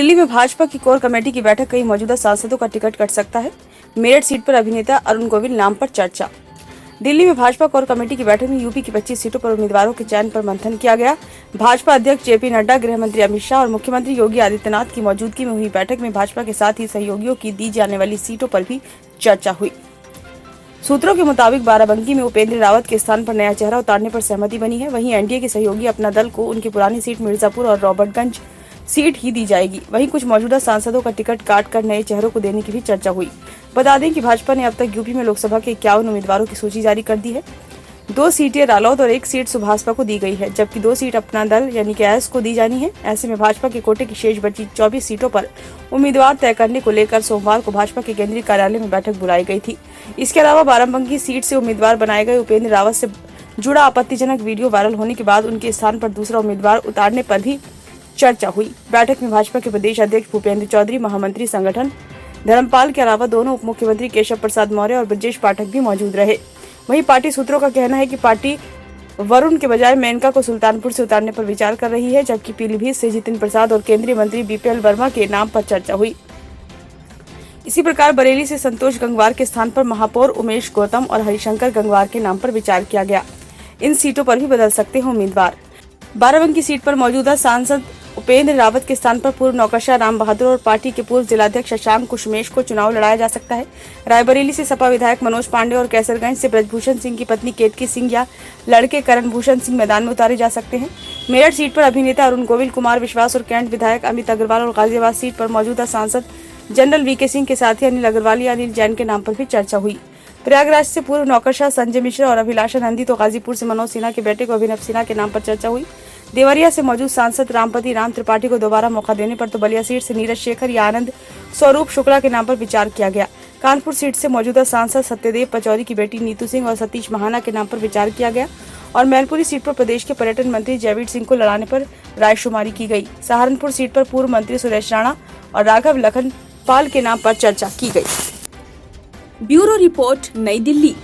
दिल्ली में भाजपा की core committee की बैठक, कई मौजूदा सांसदों का टिकट कट सकता है। मेरठ सीट पर अभिनेता अरुण गोविल नाम पर चर्चा। दिल्ली में भाजपा कोर कमेटी की बैठक में यूपी की 25 सीटों पर उम्मीदवारों के चयन पर मंथन किया गया। भाजपा अध्यक्ष जेपी नड्डा, गृह मंत्री अमित शाह और मुख्यमंत्री योगी आदित्यनाथ की मौजूदगी में हुई बैठक में भाजपा के साथ ही सहयोगियों की दी जाने वाली सीटों पर भी चर्चा हुई। सूत्रों के मुताबिक बाराबंकी में उपेंद्र रावत के स्थान पर नया चेहरा उतारने पर सहमति बनी है। वहीं एनडीए के सहयोगी अपना दल को उनकी पुरानी सीट मिर्जापुर और रॉबर्टगंज सीट ही दी जाएगी। वहीं कुछ मौजूदा सांसदों का टिकट काट कर नए चेहरों को देने की भी चर्चा हुई। बता दें कि भाजपा ने अब तक यूपी में लोकसभा के 51 उम्मीदवारों की सूची जारी कर दी है। 2 सीटें रालोद और 1 सीट सुभाषपा को दी गई है, जबकि 2 सीट अपना दल यानी कि एस को दी जानी है। ऐसे में भाजपा के कोटे की शेष बची 24 सीटों पर उम्मीदवार तय करने को लेकर सोमवार को भाजपा के केंद्रीय कार्यालय में बैठक बुलाई गई थी। इसके अलावा बाराबंकी सीट से उम्मीदवार बनाए गए उपेंद्र रावत से जुड़ा आपत्तिजनक वीडियो वायरल होने के बाद उनके स्थान पर दूसरा उम्मीदवार उतारने पर भी चर्चा हुई। बैठक में भाजपा के प्रदेश अध्यक्ष भूपेंद्र चौधरी, महामंत्री संगठन धर्मपाल के अलावा दोनों उप मुख्यमंत्री केशव प्रसाद मौर्य और ब्रजेश पाठक भी मौजूद रहे। वहीं पार्टी सूत्रों का कहना है कि पार्टी वरुण के बजाय मेनका को सुल्तानपुर से उतारने पर विचार कर रही है, जबकि पीलीभीत से जितिन प्रसाद और केंद्रीय मंत्री बीपीएल वर्मा के नाम पर चर्चा हुई। इसी प्रकार बरेली से संतोष गंगवार के स्थान पर महापौर उमेश गौतम और हरिशंकर गंगवार के नाम पर विचार किया गया। इन सीटों पर भी बदल सकते हैं उम्मीदवार। बाराबंकी सीट पर मौजूदा सांसद उपेंद्र रावत के स्थान पर पूर्व नौकरशाह राम बहादुर और पार्टी के पूर्व जिलाध्यक्ष शशांक कुशमेश को चुनाव लड़ाया जा सकता है। रायबरेली से सपा विधायक मनोज पांडे और कैसरगंज से ब्रजभूषण सिंह की पत्नी केतकी सिंह या लड़के करण भूषण सिंह मैदान में उतारे जा सकते हैं। मेरठ सीट पर अभिनेता अरुण गोविल, कुमार विश्वास और कैंट विधायक अमित अग्रवाल और गाजियाबाद सीट पर मौजूदा सांसद जनरल वीके सिंह के साथ ही अनिल अग्रवाल या अनिल जैन के नाम पर भी चर्चा हुई। प्रयागराज से पूर्व नौकरशाह संजय मिश्रा और अभिलाषा नंदी तो गाजीपुर से मनोज सिन्हा के बेटे को अभिनव सिन्हा के नाम पर चर्चा हुई। देवरिया से मौजूद सांसद रामपति राम त्रिपाठी को दोबारा मौका देने पर तो बलिया सीट से नीरज शेखर या आनंद स्वरूप शुक्ला के नाम पर विचार किया गया। कानपुर सीट से मौजूदा सांसद सत्यदेव पचौरी की बेटी नीतू सिंह और सतीश महाना के नाम पर विचार किया गया और मैनपुरी सीट पर प्रदेश के पर्यटन मंत्री जयवीर सिंह को लड़ाने पर रायशुमारी की गई। सहारनपुर सीट पर पूर्व मंत्री सुरेश राणा और राघव लखन पाल के नाम पर चर्चा की गई। ब्यूरो रिपोर्ट, नई दिल्ली।